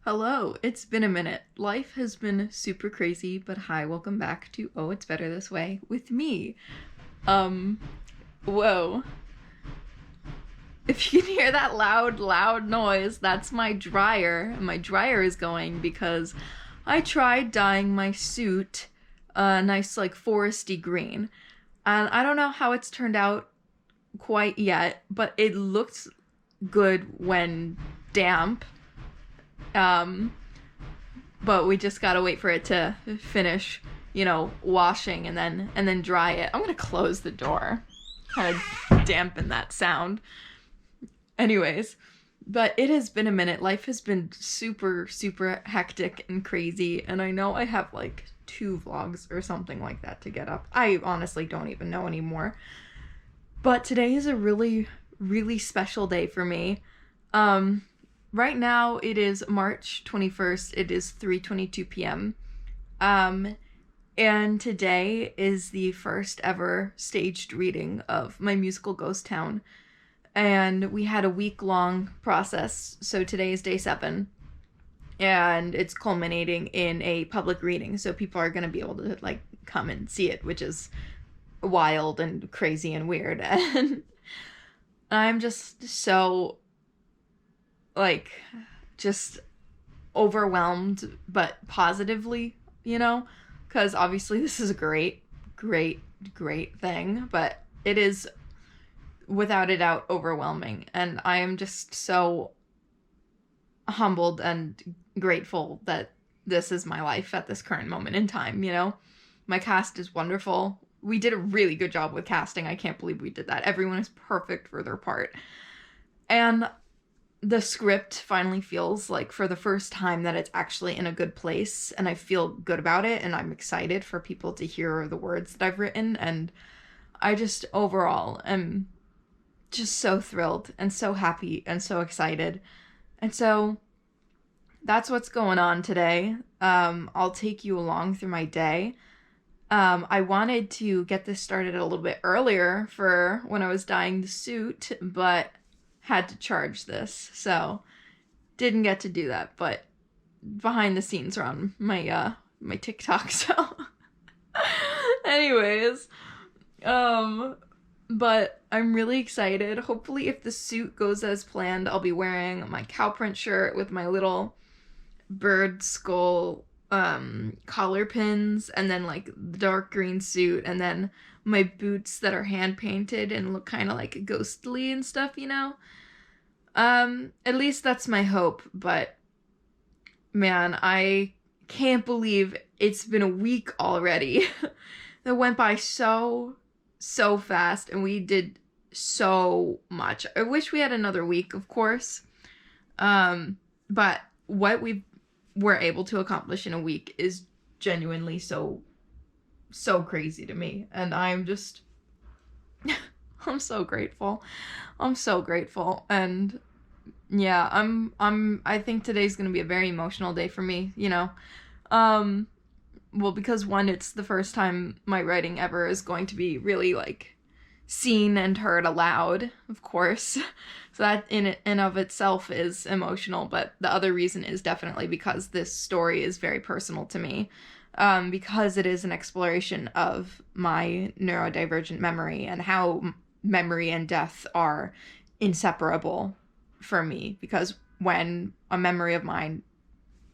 Hello, it's been a minute. Life has been super crazy, but hi, welcome back to Oh, It's Better This Way with me. Um, whoa. If you can hear that loud noise, that's my dryer. My dryer is going because I tried dyeing my suit a nice, like, foresty green. And I don't know how it's turned out quite yet, but it looked good when damp. Um, but we just gotta wait for it to finish, washing and then dry it. I'm gonna close the door, kind of dampen that sound. Anyways, but it has been a minute. Life has been super hectic and crazy, and I know I have like 2 vlogs or something like that to get up. I honestly don't even know anymore. But today is a really special day for me. Right now it is March 21st. It is 3:22 p.m. And today is the first ever staged reading of my musical Ghost Town. And we had a week-long process, so today is day 7. And it's culminating in a public reading, so people are going to be able to, like, come and see it, which is wild and crazy and weird. And I'm just so, like, just overwhelmed, but positively, because obviously this is a great thing, but it is without a doubt overwhelming, and I am just so humbled and grateful that this is my life at this current moment in time. My cast is wonderful. We did a really good job with casting. I can't believe we did that. Everyone is perfect for their part, and the script finally feels like, for the first time, that it's actually in a good place, and I feel good about it, and I'm excited for people to hear the words that I've written, and I just overall am just so thrilled and so happy and so excited. And so that's what's going on today. I'll take you along through my day. I wanted to get this started a little bit earlier for when I was dyeing the suit, but had to charge this, so didn't get to do that. But behind the scenes are on my my TikTok, so anyways, but I'm really excited. Hopefully, if the suit goes as planned, I'll be wearing my cow print shirt with my little bird skull collar pins, and then like the dark green suit, and then my boots that are hand painted and look kind of like ghostly and stuff, At least that's my hope, but man, I can't believe it's been a week already. That went by so fast, and we did so much. I wish we had another week, of course. But what we were able to accomplish in a week is genuinely so crazy to me, and I'm just I'm so grateful. And yeah, I think today's going to be a very emotional day for me, well, because one, it's the first time my writing ever is going to be really, like, seen and heard aloud, of course. So that in and of itself is emotional, but the other reason is definitely because this story is very personal to me, because it is an exploration of my neurodivergent memory and how memory and death are inseparable for me, because when a memory of mine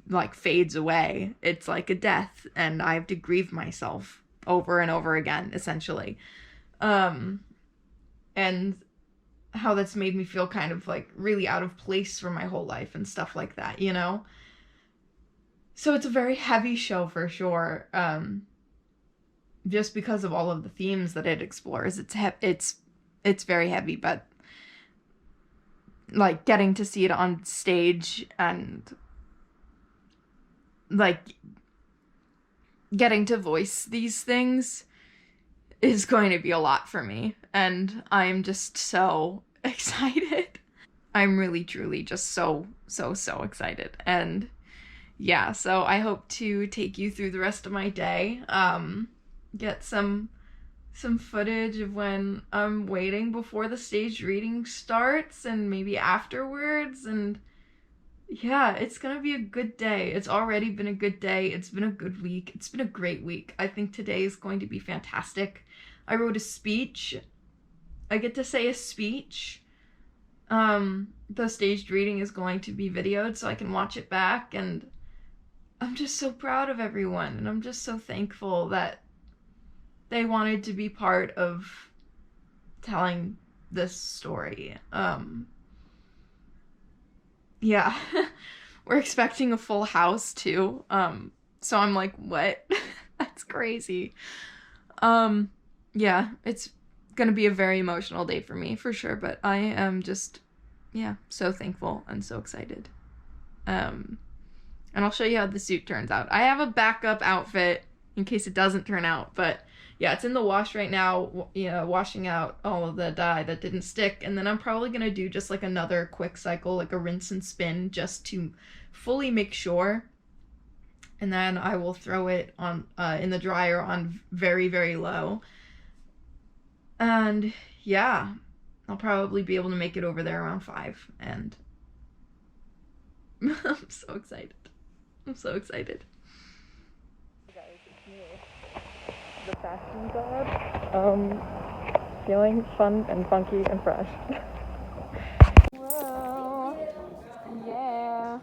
like fades away, it's like a death, and I have to grieve myself over and over again, essentially. And how that's made me feel kind of like really out of place for my whole life and stuff like that, So it's a very heavy show for sure. Just because of all of the themes that it explores, it's very heavy, but like getting to see it on stage and like getting to voice these things is going to be a lot for me, and I'm just so excited. I'm really truly just so excited. And yeah, so I hope to take you through the rest of my day, get some footage of when I'm waiting before the staged reading starts, and maybe afterwards, and Yeah, it's gonna be a good day. It's already been a good day. It's been a good week. It's been a great week. I think today is going to be fantastic. I wrote a speech. I get to say a speech. The staged reading is going to be videoed so I can watch it back, and I'm just so proud of everyone, and I'm just so thankful that they wanted to be part of telling this story. Yeah. We're expecting a full house too. So I'm like, what? That's crazy. Yeah, it's gonna be a very emotional day for me for sure, but I am just, yeah, so thankful and so excited. And I'll show you how the suit turns out. I have a backup outfit in case it doesn't turn out, but yeah, it's in the wash right now, washing out all of the dye that didn't stick, and then I'm probably gonna do just like another quick cycle, like a rinse and spin, just to fully make sure, and then I will throw it on in the dryer on very, very low, and yeah, I'll probably be able to make it over there around 5, and I'm so excited. I'm so excited. Guys, it's me, the fashion god. Feeling fun and funky and fresh. Whoa. Yeah.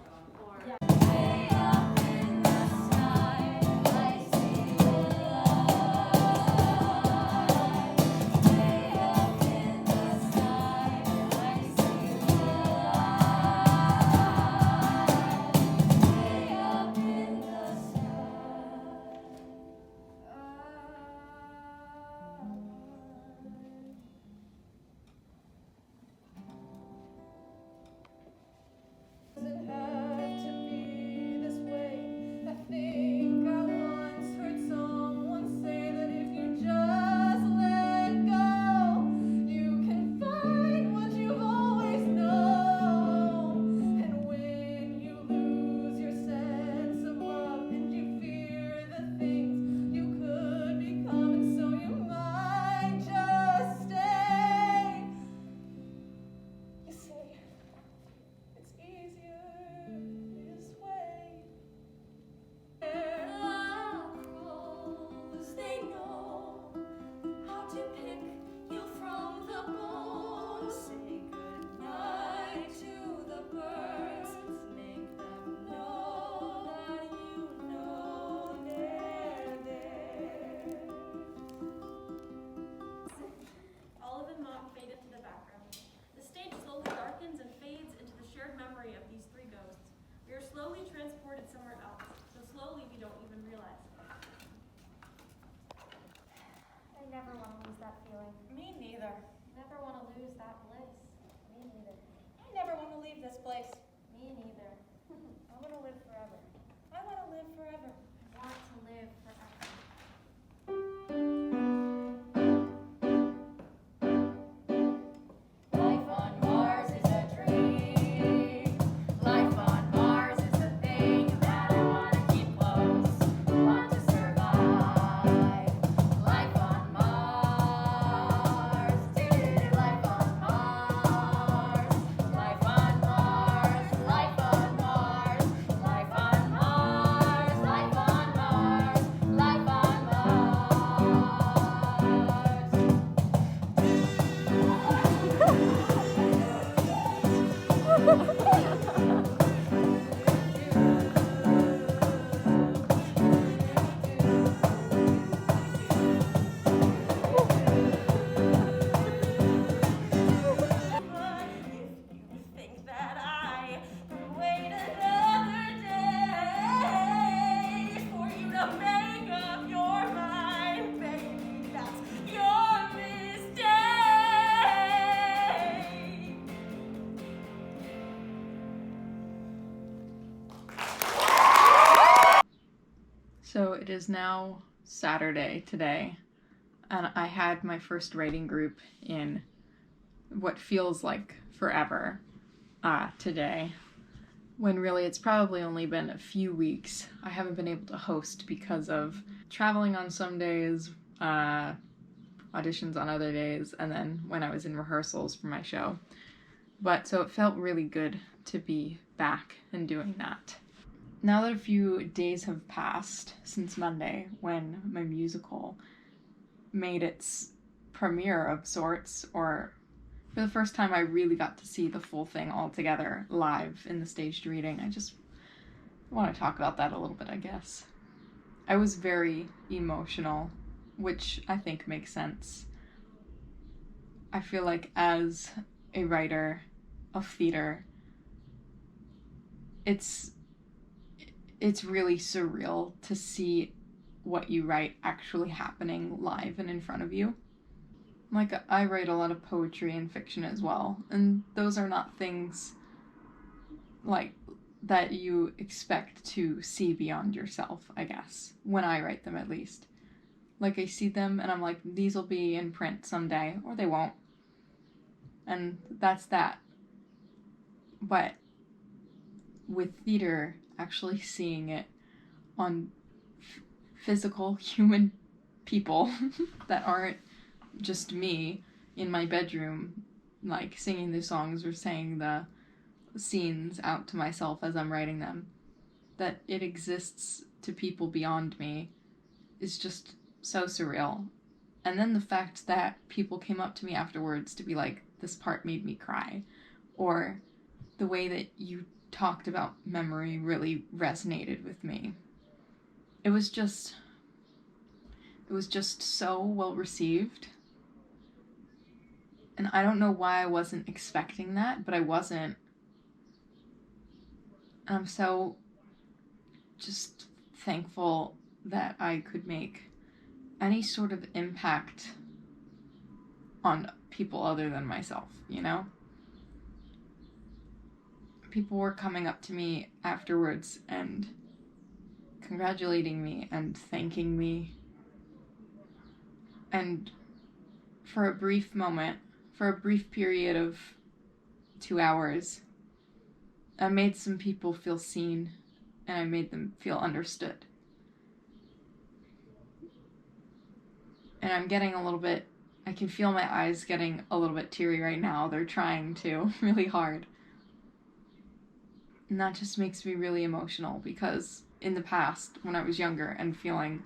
So it is now Saturday today, and I had my first writing group in what feels like forever today, when really it's probably only been a few weeks. I haven't been able to host because of traveling on some days, auditions on other days, and then when I was in rehearsals for my show. But so it felt really good to be back and doing that. Now that a few days have passed since Monday, when my musical made its premiere of sorts, or for the first time I really got to see the full thing all together live in the staged reading, I just want to talk about that a little bit, I guess. I was very emotional, which I think makes sense. I feel like as a writer of theater, it's really surreal to see what you write actually happening live and in front of you. Like, I write a lot of poetry and fiction as well, and those are not things like that you expect to see beyond yourself, I guess, when I write them at least. Like, I see them and I'm like, these will be in print someday, or they won't. And that's that. But with theater, actually seeing it on physical human people that aren't just me in my bedroom, like singing the songs or saying the scenes out to myself as I'm writing them, that it exists to people beyond me is just so surreal. And then the fact that people came up to me afterwards to be like, this part made me cry, or the way that you talked about memory really resonated with me. It was just so well received. And I don't know why I wasn't expecting that, but I wasn't. And I'm so just thankful that I could make any sort of impact on people other than myself, you know? People were coming up to me afterwards and congratulating me and thanking me. And for a brief period of 2 hours, I made some people feel seen, and I made them feel understood. And I can feel my eyes getting a little bit teary right now. They're trying to really hard. And that just makes me really emotional, because in the past, when I was younger and feeling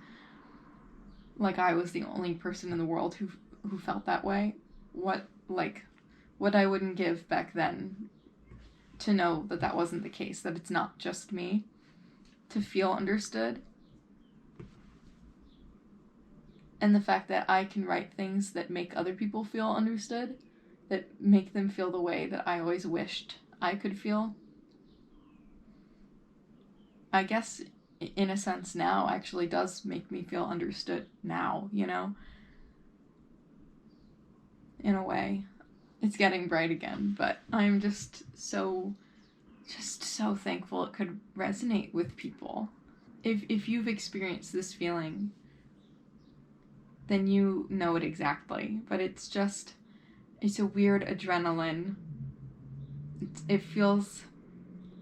like I was the only person in the world who felt that way, what I wouldn't give back then to know that that wasn't the case, that it's not just me, to feel understood. And the fact that I can write things that make other people feel understood, that make them feel the way that I always wished I could feel. I guess, in a sense, now actually does make me feel understood now, you know? In a way. It's getting bright again, but I'm just so thankful it could resonate with people. If you've experienced this feeling, then you know it exactly. But it's a weird adrenaline. It feels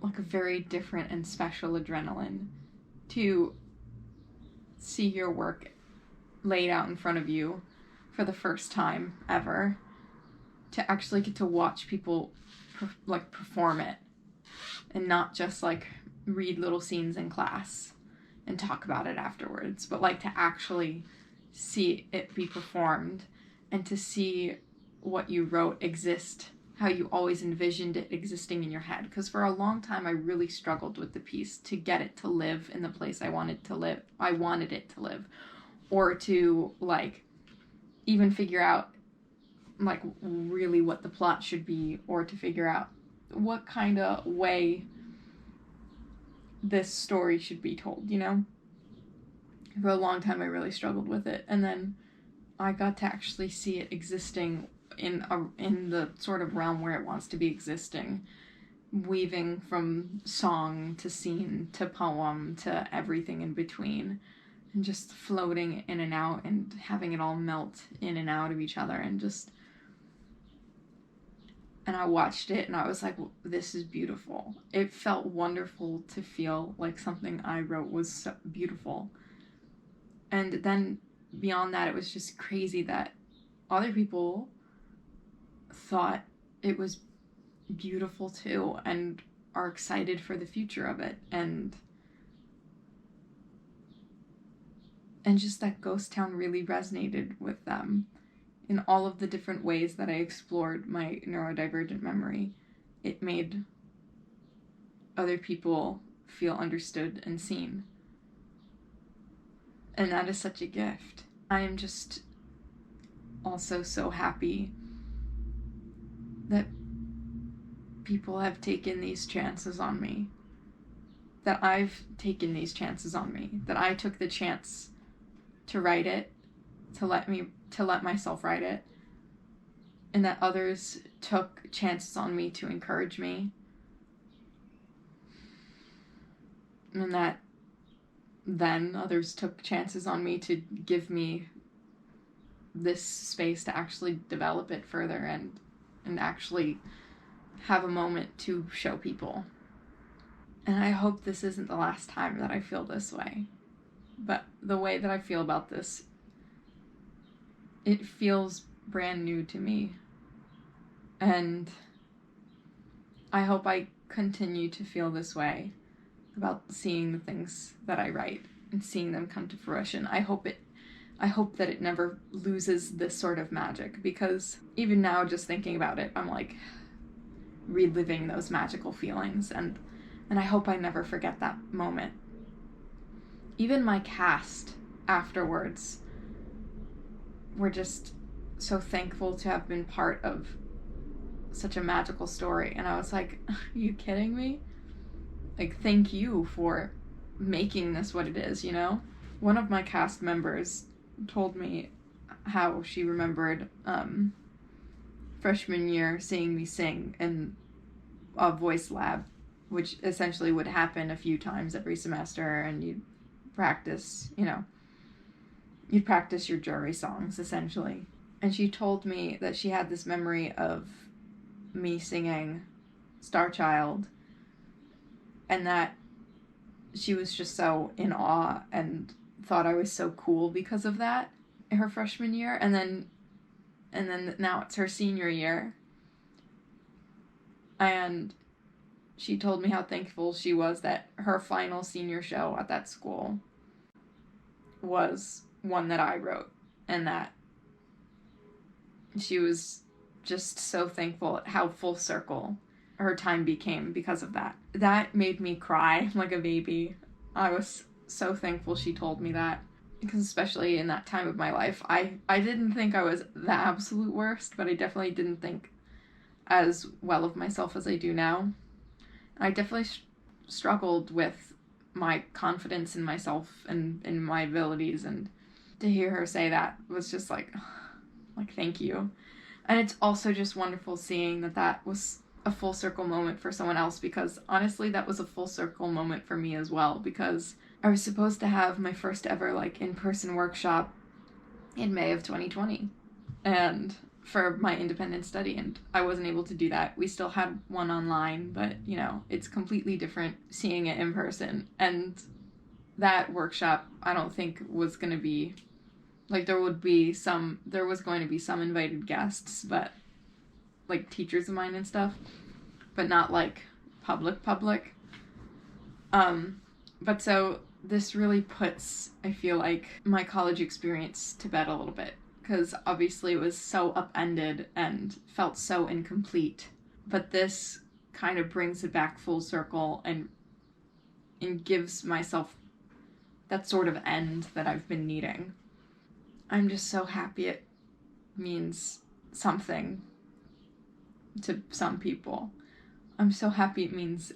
like a very different and special adrenaline to see your work laid out in front of you for the first time ever, to actually get to watch people perform it, and not just read little scenes in class and talk about it afterwards, but to actually see it be performed, and to see what you wrote exist how you always envisioned it existing in your head. Because for a long time I really struggled with the piece to get it to live in the place I wanted it to live, or to even figure out really what the plot should be, or to figure out what kind of way this story should be told, you know? For a long time I really struggled with it, and then I got to actually see it existing in the sort of realm where it wants to be existing, weaving from song to scene to poem to everything in between, and just floating in and out and having it all melt in and out of each other, and I watched it and I was like, well, this is beautiful. It felt wonderful to feel like something I wrote was so beautiful. And then beyond that, it was just crazy that other people thought it was beautiful too, and are excited for the future of it, and just that ghost town really resonated with them in all of the different ways that I explored my neurodivergent memory. It made other people feel understood and seen. And that is such a gift. I am just also so happy that people have taken these chances on me. That I've taken these chances on me. That I took the chance to write it, to let myself write it, and that others took chances on me to encourage me, and that then others took chances on me to give me this space to actually develop it further and actually have a moment to show people. And I hope this isn't the last time that I feel this way. But the way that I feel about this, it feels brand new to me. And I hope I continue to feel this way about seeing the things that I write and seeing them come to fruition. I hope that it never loses this sort of magic, because even now, just thinking about it, I'm like reliving those magical feelings, and I hope I never forget that moment. Even my cast afterwards were just so thankful to have been part of such a magical story, and I was like, are you kidding me? Like, thank you for making this what it is, you know? One of my cast members told me how she remembered freshman year seeing me sing in a voice lab, which essentially would happen a few times every semester, and you'd practice your jury songs, essentially. And she told me that she had this memory of me singing Star Child, and that she was just so in awe and thought I was so cool because of that her freshman year, and then now it's her senior year, and she told me how thankful she was that her final senior show at that school was one that I wrote, and that she was just so thankful at how full circle her time became because of that. That made me cry like a baby. I was so thankful she told me that, because especially in that time of my life, I didn't think I was the absolute worst, but I definitely didn't think as well of myself as I do now. I definitely struggled with my confidence in myself and in my abilities, and to hear her say that was just like thank you. And it's also just wonderful seeing that was a full circle moment for someone else, because honestly that was a full circle moment for me as well, because I was supposed to have my first ever in-person workshop in May of 2020 and for my independent study, and I wasn't able to do that. We still had one online, but it's completely different seeing it in person. And that workshop, I don't think was going to be there was going to be some invited guests, but teachers of mine and stuff, but not public. But so this really puts, I feel like, my college experience to bed a little bit, because obviously it was so upended and felt so incomplete. But this kind of brings it back full circle and gives myself that sort of end that I've been needing. I'm just so happy it means something to some people. I'm so happy it means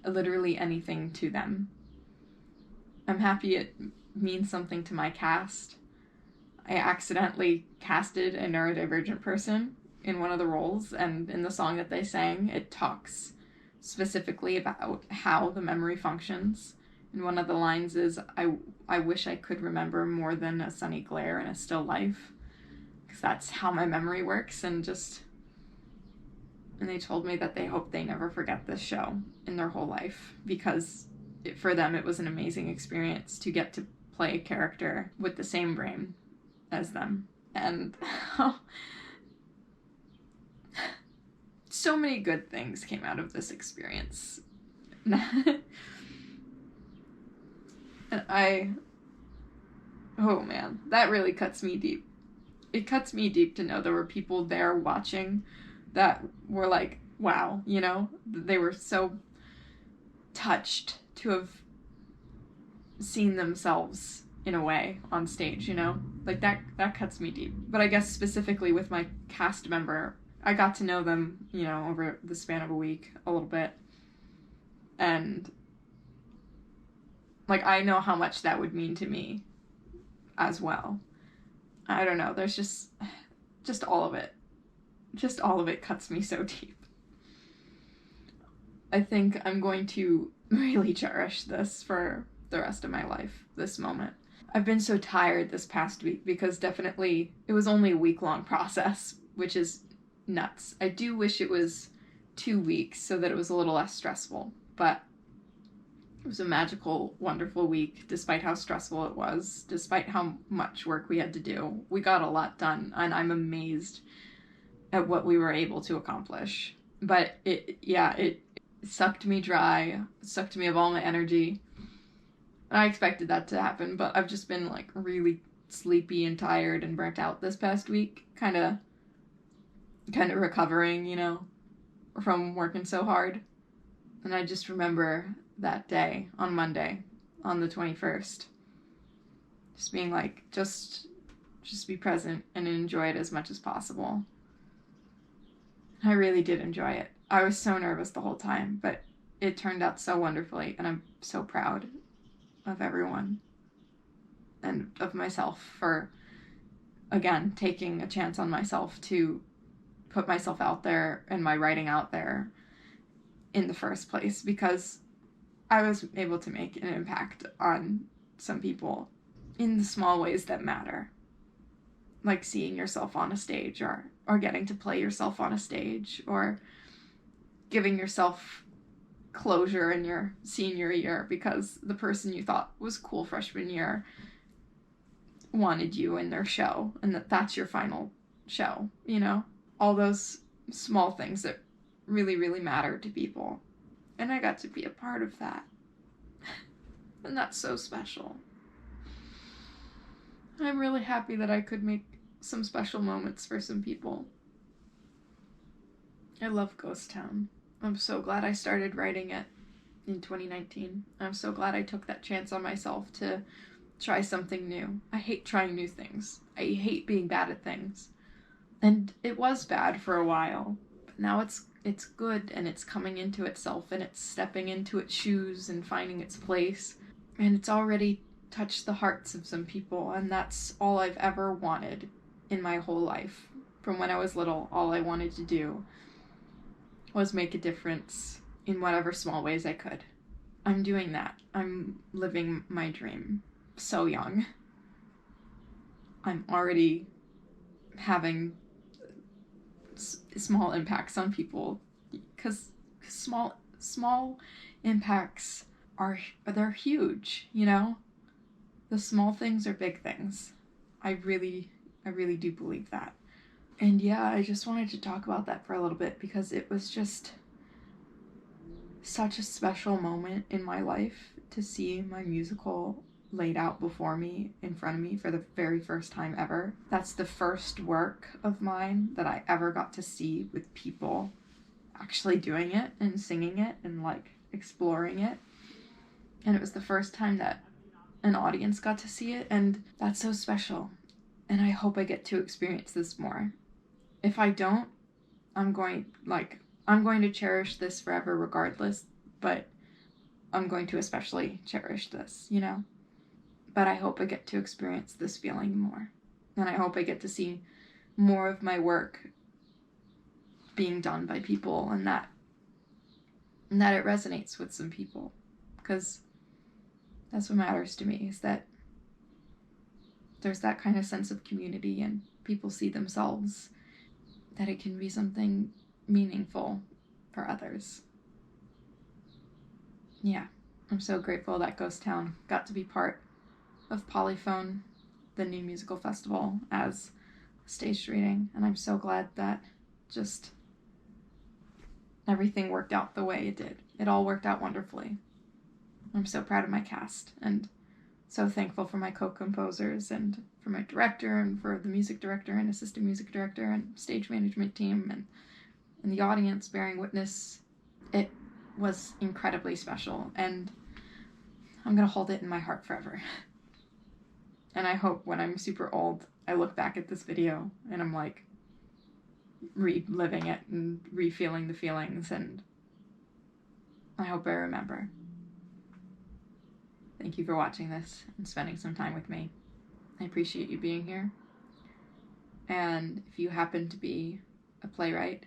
literally anything to them. I'm happy it means something to my cast. I accidentally casted a neurodivergent person in one of the roles, and in the song that they sang, it talks specifically about how the memory functions. And one of the lines is, I wish I could remember more than a sunny glare in a still life, because that's how my memory works. And they told me that they hope they never forget this show in their whole life, because for them it was an amazing experience to get to play a character with the same brain as them. And so many good things came out of this experience. Oh man, that really cuts me deep. It cuts me deep to know there were people there watching that were like, wow, you know? They were so touched to have seen themselves in a way on stage, you know? Like that cuts me deep. But I guess specifically with my cast member, I got to know them, you know, over the span of a week a little bit. And like I know how much that would mean to me as well. I don't know, there's just all of it. Just all of it cuts me so deep. I think I'm going to really cherish this for the rest of my life, this moment. I've been so tired this past week because definitely it was only a week-long process, which is nuts. I do wish it was 2 weeks so that it was a little less stressful, but it was a magical, wonderful week, despite how stressful it was, despite how much work we had to do. We got a lot done, and I'm amazed at what we were able to accomplish. But it sucked me dry, sucked me of all my energy. And I expected that to happen, but I've just been like really sleepy and tired and burnt out this past week. Kind of recovering, you know, from working so hard. And I just remember that day on Monday, on the 21st, just being like, just be present and enjoy it as much as possible. I really did enjoy it. I was so nervous the whole time, but it turned out so wonderfully, and I'm so proud of everyone and of myself for, again, taking a chance on myself to put myself out there and my writing out there in the first place, because I was able to make an impact on some people in the small ways that matter, like seeing yourself on a stage or getting to play yourself on a stage or giving yourself closure in your senior year because the person you thought was cool freshman year wanted you in their show, and that's your final show, you know? All those small things that really, really matter to people. And I got to be a part of that. And that's so special. I'm really happy that I could make some special moments for some people. I love Ghost Town. I'm so glad I started writing it in 2019. I'm so glad I took that chance on myself to try something new. I hate trying new things. I hate being bad at things. And it was bad for a while, but now it's good, and it's coming into itself, and it's stepping into its shoes and finding its place. And it's already touched the hearts of some people, and that's all I've ever wanted in my whole life. From when I was little, all I wanted to do was make a difference in whatever small ways I could. I'm doing that. I'm living my dream so young. I'm already having small impacts on people, because small impacts they're huge, you know? The small things are big things. I really do believe that. And yeah, I just wanted to talk about that for a little bit because it was just such a special moment in my life to see my musical laid out before me, in front of me, for the very first time ever. That's the first work of mine that I ever got to see with people actually doing it and singing it and like exploring it. And it was the first time that an audience got to see it, and that's so special. And I hope I get to experience this more. If I don't, I'm going to cherish this forever regardless, but I'm going to especially cherish this, you know? But I hope I get to experience this feeling more. And I hope I get to see more of my work being done by people, and that it resonates with some people. Because that's what matters to me, is that there's that kind of sense of community and people see themselves, that it can be something meaningful for others. Yeah, I'm so grateful that Ghost Town got to be part of Polyphone, the new musical festival, as staged reading, and I'm so glad that just everything worked out the way it did. It all worked out wonderfully. I'm so proud of my cast and so thankful for my co-composers and for my director and for the music director and assistant music director and stage management team and the audience bearing witness. It was incredibly special, and I'm gonna hold it in my heart forever. And I hope when I'm super old, I look back at this video and I'm like reliving it and re-feeling the feelings, and I hope I remember. Thank you for watching this and spending some time with me. I appreciate you being here. And if you happen to be a playwright,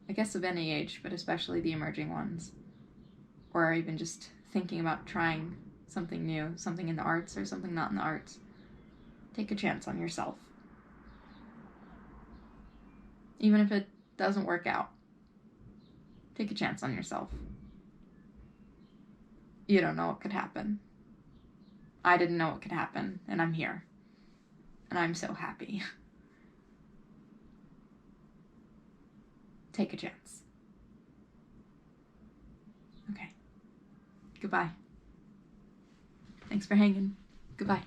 I guess of any age, but especially the emerging ones, or even just thinking about trying something new, something in the arts or something not in the arts, take a chance on yourself. Even if it doesn't work out, take a chance on yourself. You don't know what could happen. I didn't know what could happen, and I'm here. And I'm so happy. Take a chance. Okay. Goodbye. Thanks for hanging. Goodbye.